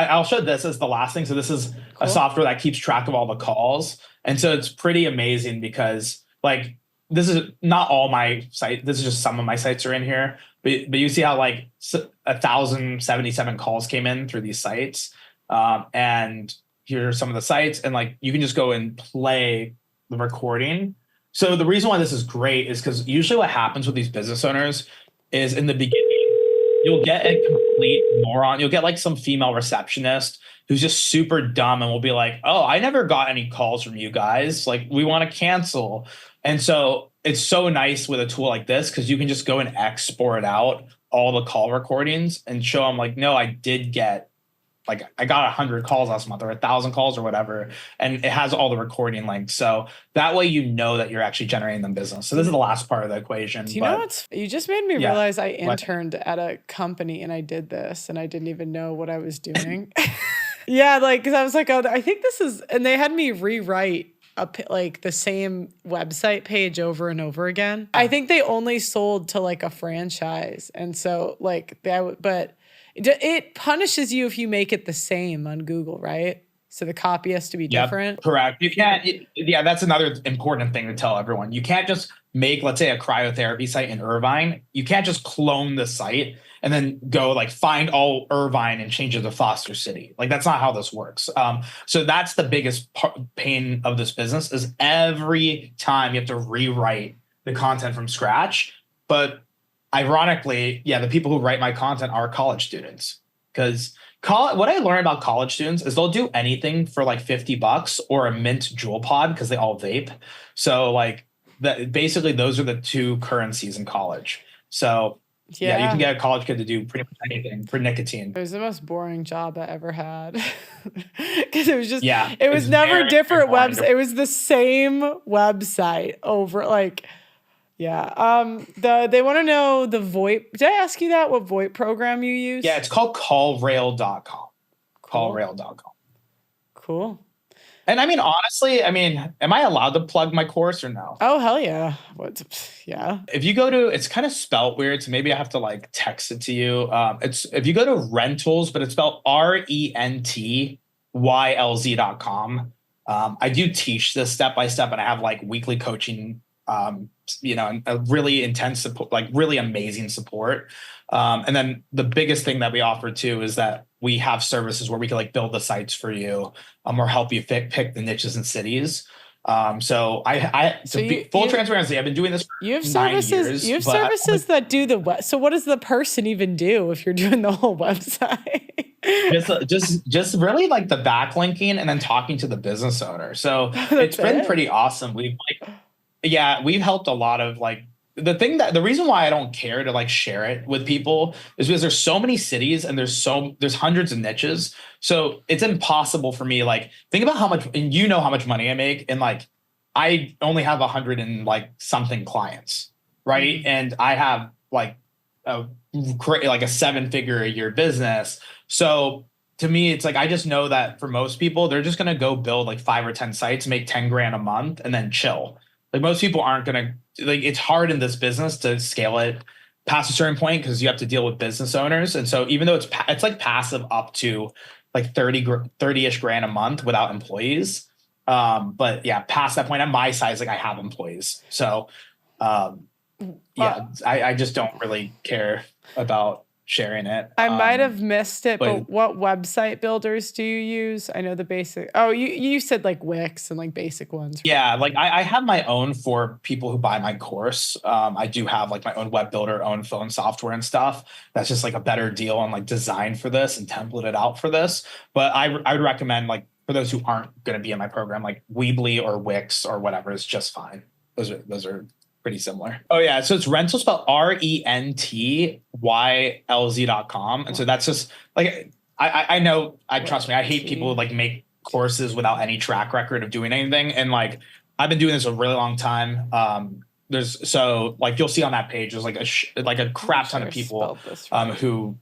I'll show this as the last thing. So this is a Cool. software that keeps track of all the calls. And so it's pretty amazing because like this is not all my site. This is just some of my sites are in here. But you see how like 1,077 calls came in through these sites. And here are some of the sites. And like you can just go and play the recording. So the reason why this is great is because usually what happens with these business owners is in the beginning, you'll get a complete moron. You'll get like some female receptionist who's just super dumb and will be like, oh, I never got any calls from you guys. Like, we want to cancel. And so it's so nice with a tool like this because you can just go and export out all the call recordings and show them like, no, I did get like I got 100 calls last month or 1,000 calls or whatever. And it has all the recording links. So that way, you know that you're actually generating them business. So this is the last part of the equation. Do you know what's, you just made me Yeah. realize I interned at a company and I did this and I didn't even know what I was doing. Yeah. Like, cause I was like, oh, I think this is, and they had me rewrite like the same website page over and over again. I think they only sold to like a franchise. And so like that, but it punishes you if you make it the same on Google, right? So the copy has to be different. Correct. You can't. Yeah, that's another important thing to tell everyone. You can't just make, let's say, a cryotherapy site in Irvine. You can't just clone the site and then go like find all Irvine and change it to Foster City. Like that's not how this works. So that's the biggest pain of this business is every time you have to rewrite the content from scratch. But ironically, yeah, the people who write my content are college students because what I learned about college students is they'll do anything for like $50 or a mint jewel pod because they all vape. So like basically those are the two currencies in college. So yeah, you can get a college kid to do pretty much anything for nicotine. It was the most boring job I ever had because it was just, yeah, it was never different websites. It was the same website over like, yeah. They want to know the VoIP. Did I ask you that? What VoIP program you use? Yeah, it's called CallRail.com. Cool. CallRail.com. Cool. And I mean, honestly, am I allowed to plug my course or no? Oh, hell yeah. Yeah. If you go to, it's kind of spelled weird, so maybe I have to like text it to you. If you go to rentals, but it's spelled RENTYLZ.com. I do teach this step by step, and I have like weekly coaching, and a really intense support, like really amazing support. And then the biggest thing that we offer too is that we have services where we can like build the sites for you, or help you pick the niches and cities. So full transparency, I've been doing this for 9 years. You have services that do the web. So what does the person even do if you're doing the whole website? just really like the backlinking and then talking to the business owner. So it's been pretty awesome. We've helped a lot of like the reason why I don't care to like share it with people is because there's so many cities and there's hundreds of niches. So it's impossible for me. Like think about how much, and you know how much money I make. And like, I only have 100 and like something clients. Right. Mm-hmm. And I have like a 7-figure a year business. So to me, it's like, I just know that for most people, they're just going to go build like 5 or 10 sites, make 10 grand a month and then chill. Like most people aren't going to, like, it's hard in this business to scale it past a certain point because you have to deal with business owners. And so even though it's like passive up to like 30-ish grand a month without employees. But yeah, past that point at my size, like I have employees. So I just don't really care about sharing it. I might have missed it, but what website builders do you use? I know the basic. Oh, you said like Wix and like basic ones. Right? Yeah, like I have my own for people who buy my course. I do have like my own web builder, own phone software and stuff. That's just like a better deal on like design for this and templated out for this. But I would recommend like for those who aren't going to be in my program, like Weebly or Wix or whatever is just fine. Those are pretty similar. Oh yeah. So it's rental spelled RENTYLZ.com. And so that's just like, I know, trust me, I hate people who like make courses without any track record of doing anything. And like, I've been doing this a really long time. So like, you'll see on that page, there's like a crap ton of people who,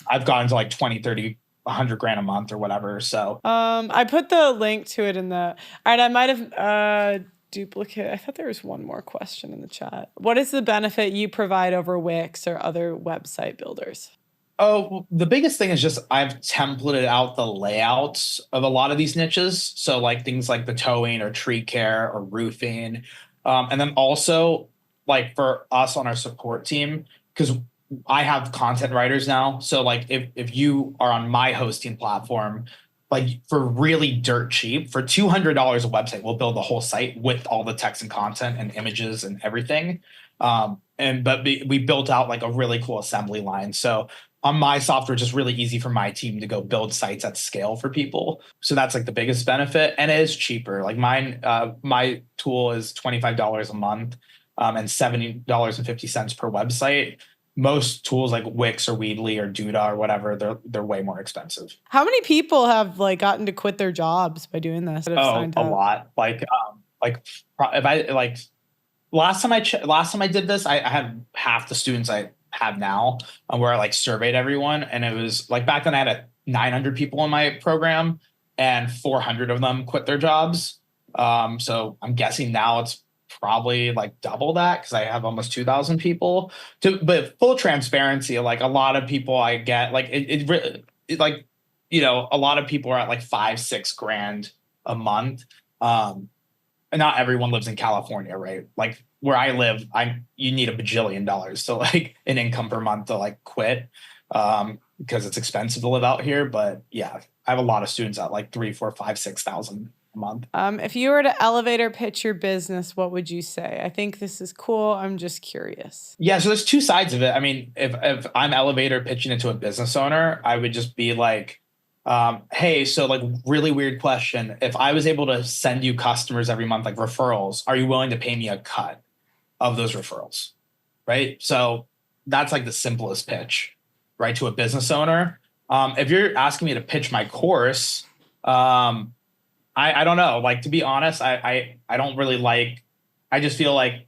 I've gotten to like 20, 30, 100 grand a month or whatever. So, I put the link to it in the, all right. I might've, duplicate. I thought there was one more question in the chat. What is the benefit you provide over Wix or other website builders? Oh, the biggest thing is just I've templated out the layouts of a lot of these niches. So like things like the towing or tree care or roofing. And then also like for us on our support team, because I have content writers now. So like if you are on my hosting platform, like for really dirt cheap, for $200 a website, we'll build the whole site with all the text and content and images and everything. We built out like a really cool assembly line. So on my software, just really easy for my team to go build sites at scale for people. So that's like the biggest benefit. And it is cheaper. Like mine, my tool is $25 a month, and $70.50 per website. Most tools like Wix or Weebly or Duda or whatever, they're way more expensive. How many people have like gotten to quit their jobs by doing this? That have Oh, signed a up? lot. Like if I like last time I did this, I had half the students I have now, where I like surveyed everyone, and it was like back then I had 900 people in my program, and 400 of them quit their jobs. So I'm guessing now it's probably like double that because I have almost 2,000 people. But full transparency, like a lot of people I get like like a lot of people are at like 5-6 grand a month. And not everyone lives in California, right? Like where I live, you need $1 bajillion to like an income per month to like quit, because it's expensive to live out here. But yeah, I have a lot of students at like 3, 4, 5, 6,000 a month. If you were to elevator pitch your business, what would you say? I think this is cool. I'm just curious. Yeah, so there's two sides of it. I mean, if I'm elevator pitching it to a business owner, I would just be like, hey, so like really weird question. If I was able to send you customers every month, like referrals, are you willing to pay me a cut of those referrals? Right. So that's like the simplest pitch, right, to a business owner. If you're asking me to pitch my course, I don't know. Like to be honest, I don't really like. I just feel like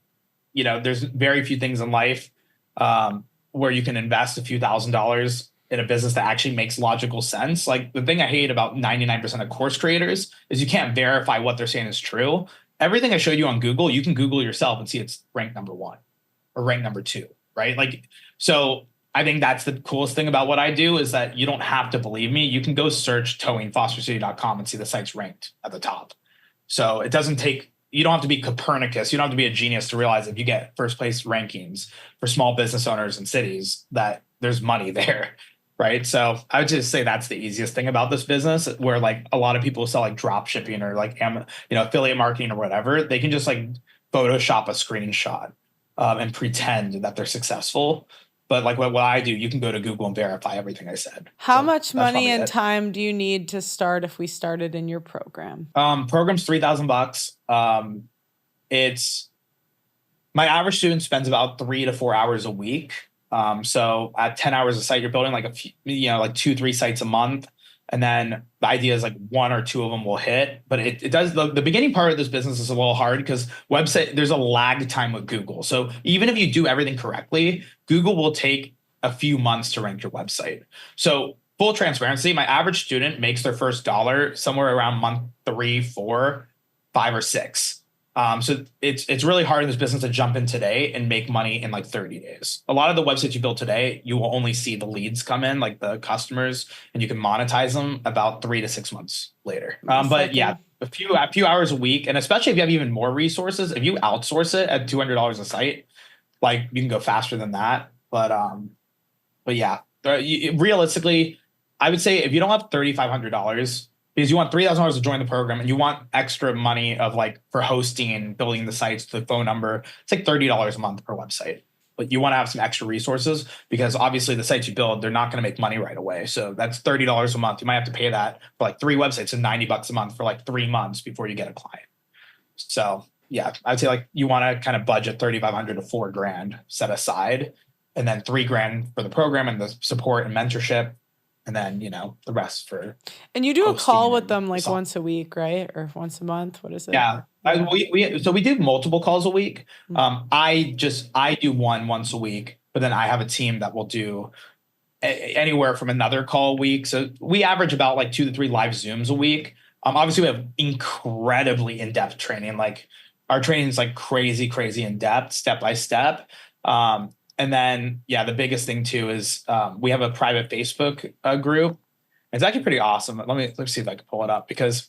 there's very few things in life where you can invest a few $1,000s in a business that actually makes logical sense. Like the thing I hate about 99% of course creators is you can't verify what they're saying is true. Everything I showed you on Google, you can Google yourself and see it's ranked number 1 or ranked number 2, right? Like, so I think that's the coolest thing about what I do is that you don't have to believe me. You can go search towingfostercity.com and see the site's ranked at the top. So it doesn't take, you don't have to be Copernicus. You don't have to be a genius to realize if you get first place rankings for small business owners in cities that there's money there. Right. So I would just say that's the easiest thing about this business, where like a lot of people sell like drop shipping or like, affiliate marketing or whatever. They can just like Photoshop a screenshot and pretend that they're successful. But like what I do, you can go to Google and verify everything I said. How much money and time do you need to start if we started in your program? Program's $3,000. It's my average student spends about 3 to 4 hours a week. So at 10 hours a site, you're building like a few, like 2-3 sites a month. And then the idea is like 1 or 2 of them will hit, but it does the beginning part of this business is a little hard because there's a lag time with Google. So even if you do everything correctly, Google will take a few months to rank your website. So full transparency, my average student makes their first dollar somewhere around month 3, 4, 5, or 6. So it's really hard in this business to jump in today and make money in like 30 days. A lot of the websites you build today, you will only see the leads come in, like the customers, and you can monetize them about 3 to 6 months later. But yeah, a few hours a week, and especially if you have even more resources, if you outsource it at $200 a site, like you can go faster than that. But yeah, realistically, I would say if you don't have $3,500, because you want $3,000 to join the program and you want extra money of like for hosting, building the sites, the phone number, it's like $30 a month per website. But you want to have some extra resources because obviously the sites you build, they're not going to make money right away. So that's $30 a month. You might have to pay that for like 3 websites and $90 a month for like 3 months before you get a client. So yeah, I'd say like you want to kind of budget 3,500 to 4 grand set aside, and then 3 grand for the program and the support and mentorship. And then, the rest for. And you do a call with them like once a week, right? Or once a month? What is it? Yeah. We do multiple calls a week. I do one once a week, but then I have a team that will do anywhere from another call a week. So we average about like 2 to 3 live Zooms a week. Obviously we have incredibly in-depth training. Like our training is like crazy in depth, step by step. And then, yeah, the biggest thing too is we have a private Facebook group. It's actually pretty awesome. Let's see if I can pull it up, because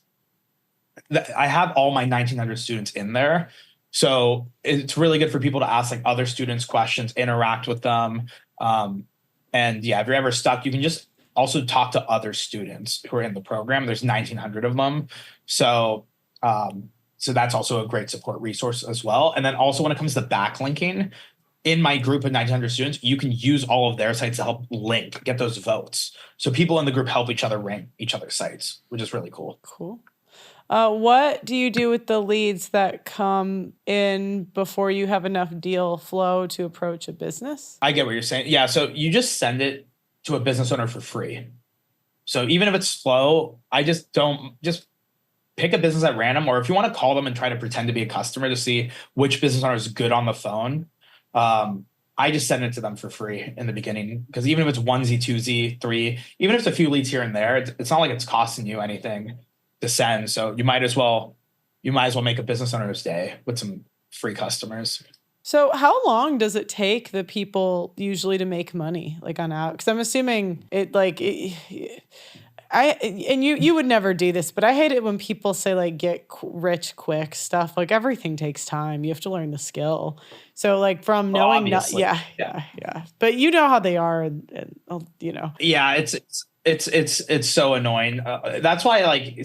I have all my 1900 students in there. So it's really good for people to ask like other students questions, interact with them. And yeah, if you're ever stuck, you can just also talk to other students who are in the program. There's 1900 of them. So, so that's also a great support resource as well. And then also when it comes to backlinking, in my group of 1900 students, you can use all of their sites to help link, get those votes. So people in the group help each other rank each other's sites, which is really cool. Cool. What do you do with the leads that come in before you have enough deal flow to approach a business? I get what you're saying. Yeah. So you just send it to a business owner for free. So even if it's slow, I just pick a business at random, or if you want to call them and try to pretend to be a customer to see which business owner is good on the phone. I just send it to them for free in the beginning, because even if it's 1Z, 2Z, 3, even if it's a few leads here and there, it's not like it's costing you anything to send. So you might as well make a business owner's day with some free customers. So how long does it take the people usually to make money, like on out? Because I'm assuming you would never do this, but I hate it when people say like get rich quick stuff. Like everything takes time. You have to learn the skill. So like from knowing, yeah. But you know how they are, and you know. Yeah, it's so annoying. That's why like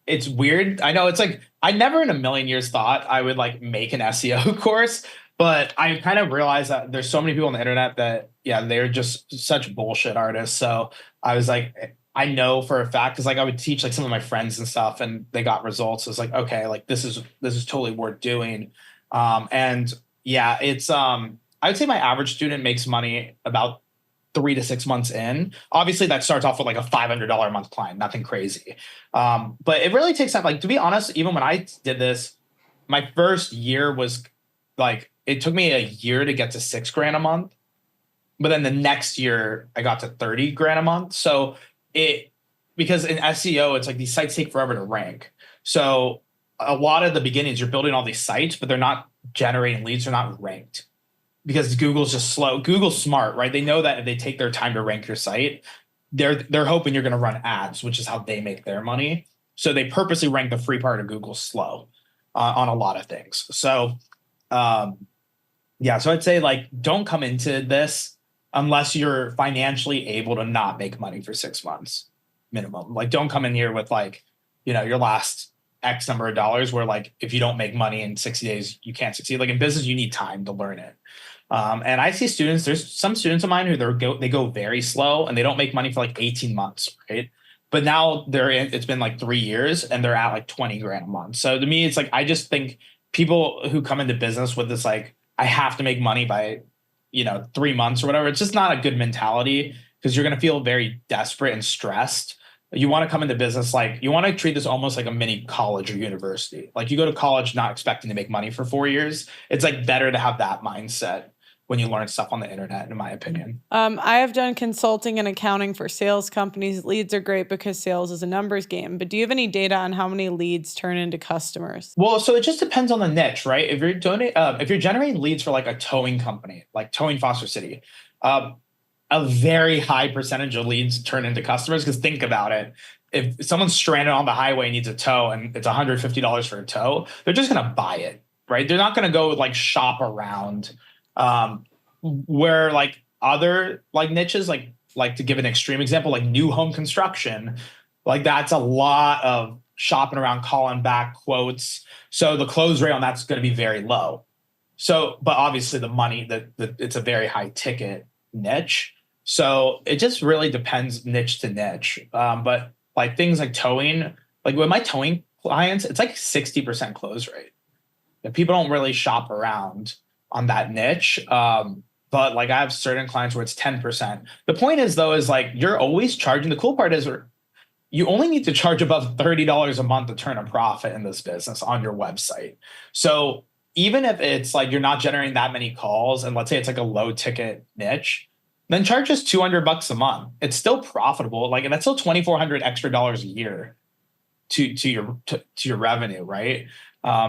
it's weird. I know it's like I never in a million years thought I would like make an SEO course, but I kind of realized that there's so many people on the internet that they're just such bullshit artists. So I was like, I know for a fact, because like I would teach like some of my friends and stuff, and they got results. It's like, okay, like this is totally worth doing. And yeah, it's I would say my average student makes money about 3 to 6 months in. Obviously, that starts off with like a $500 a month client, nothing crazy. But it really takes time. Like, to be honest, even when I did this, my first year was like, it took me a year to get to $6,000 a month. But then the next year I got to $30,000 a month. So because in SEO, it's like these sites take forever to rank. So a lot of the beginnings, you're building all these sites, but they're not generating leads. They're not ranked because Google's just slow. Google's smart, right? They know that if they take their time to rank your site, they're hoping you're going to run ads, which is how they make their money. So they purposely rank the free part of Google slow on a lot of things. So, so I'd say like, don't come into this unless you're financially able to not make money for 6 months minimum. Like, don't come in here with like, your last X number of dollars where like, if you don't make money in 60 days, you can't succeed. Like in business, you need time to learn it. And I see there's some students of mine who they go very slow and they don't make money for like 18 months. Right. But now it's been like 3 years and they're at like $20,000 a month. So to me, it's like, I just think people who come into business with this, like, I have to make money by 3 months or whatever. It's just not a good mentality, because you're going to feel very desperate and stressed. You want to come into business, like you want to treat this almost like a mini college or university. Like you go to college not expecting to make money for 4 years. It's like better to have that mindset when you learn stuff on the internet, in my opinion. I have done consulting and accounting for sales companies. Leads are great because sales is a numbers game. But do you have any data on how many leads turn into customers? Well, so it just depends on the niche, right? If you're generating leads for like a towing company, like Towing Foster City, a very high percentage of leads turn into customers. Because think about it. If someone's stranded on the highway and needs a tow and it's $150 for a tow, they're just going to buy it, right? They're not going to go like shop around. Where like other like niches, like to give an extreme example, like new home construction, like that's a lot of shopping around, calling back quotes. So the close rate on that's going to be very low. So, but obviously the money that it's a very high ticket niche. So it just really depends niche to niche. But like things like towing, like with my towing clients, it's like 60% close rate. And people don't really shop around on that niche. But like I have certain clients where it's 10%. The point is though, is like you're always charging. The cool part is you only need to charge above $30 a month to turn a profit in this business on your website. So even if it's like you're not generating that many calls, and let's say it's like a low ticket niche, then charge us $200 a month. It's still profitable. Like, and that's still $2,400 extra dollars a year to your revenue, right?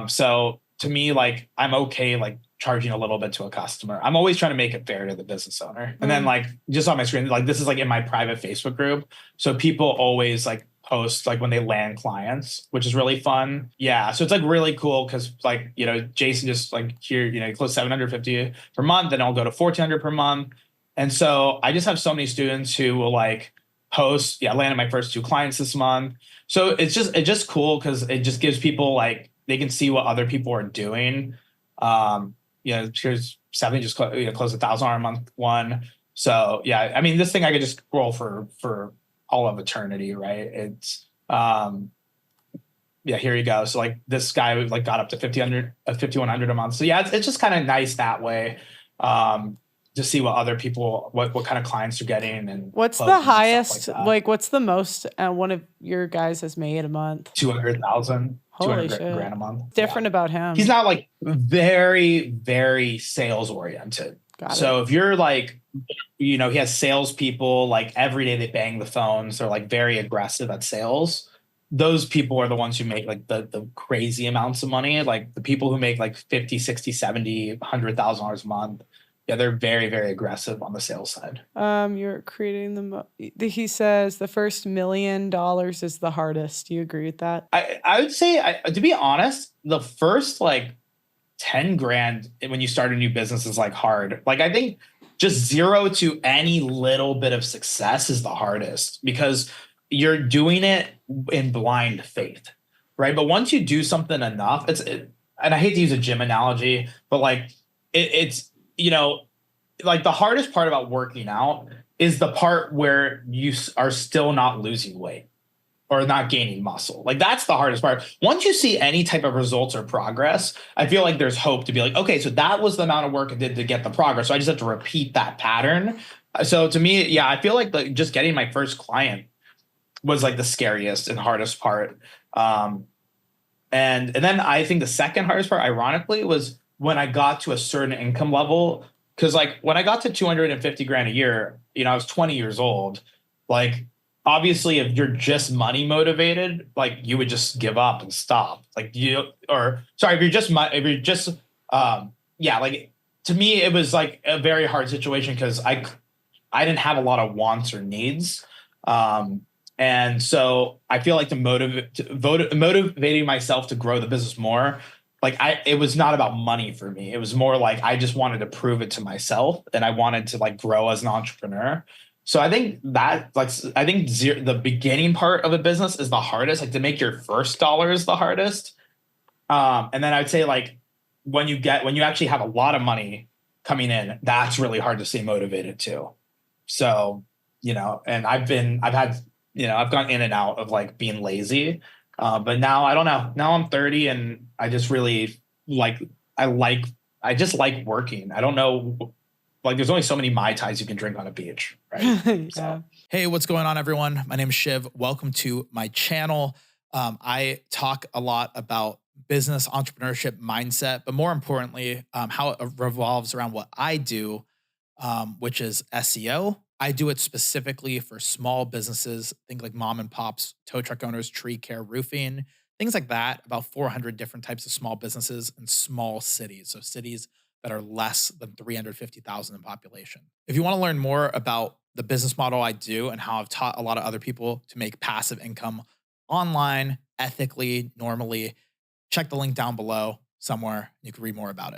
So to me, like I'm okay like charging a little bit to a customer. I'm always trying to make it fair to the business owner. And then like just on my screen, like this is like in my private Facebook group. So people always like post like when they land clients, which is really fun. Yeah. So it's like really cool because like, you know, Jason just like here, you know, he closed 750 per month, and I'll go to 1,400 per month. And so I just have so many students who will like post, yeah, I landed my first 2 clients this month. So it's just cool because it just gives people like they can see what other people are doing. You know, here's 70 just closed $1,000 a month one. So yeah, I mean, this thing I could just scroll for all of eternity, right? It's yeah, here you go. So like this guy like got up to 5,100 a month. So yeah, it's just kind of nice that way. To see what other people, what kind of clients are getting, and what's the highest, like what's the most one of your guys has made a month? 200,000, Holy 200 shit. grand a month. Different about him. He's not like very, very sales oriented. So if you're like, you know, he has salespeople like every day they bang the phones. They're like very aggressive at sales. Those people are the ones who make like the crazy amounts of money. Like the people who make like 50, 60, 70, $100,000 a month. Yeah, they're very, very aggressive on the sales side. You're creating them. He says the first $1 million is the hardest. Do you agree with that? I would say, to be honest, the first like 10 grand when you start a new business is like hard. Like I think just 0 to any little bit of success is the hardest because you're doing it in blind faith, right? But once you do something enough, and I hate to use a gym analogy, but like it's, you know, like the hardest part about working out is the part where you are still not losing weight or not gaining muscle. Like that's the hardest part. Once you see any type of results or progress, I feel like there's hope to be like, okay, so that was the amount of work I did to get the progress. So I just have to repeat that pattern. So to me, yeah, I feel like just getting my first client was like the scariest and hardest part. And then I think the second hardest part, ironically, was when I got to a certain income level. Because like when I got to 250 grand a year, you know, I was 20 years old. Like obviously, if you're just money motivated, like you would just give up and stop. Like if you're just yeah, like to me, it was like a very hard situation because I didn't have a lot of wants or needs. And so I feel like motivating myself to grow the business more, like it was not about money for me. It was more like I just wanted to prove it to myself and I wanted to like grow as an entrepreneur. So I think that the beginning part of a business is the hardest. Like to make your first dollar is the hardest. And then I'd say like when you actually have a lot of money coming in, that's really hard to stay motivated too. So, you know, and I've gone in and out of like being lazy. But now I don't know. Now I'm 30 and I just really I just like working. I don't know. Like there's only so many Mai Tais you can drink on a beach, right? Yeah. So. Hey, what's going on, everyone? My name is Shiv. Welcome to my channel. I talk a lot about business, entrepreneurship, mindset, but more importantly, how it revolves around what I do, which is SEO. I do it specifically for small businesses, think like mom and pops, tow truck owners, tree care, roofing, things like that. About 400 different types of small businesses in small cities. So cities that are less than 350,000 in population. If you want to learn more about the business model I do and how I've taught a lot of other people to make passive income online, ethically, normally, check the link down below somewhere. You can read more about it.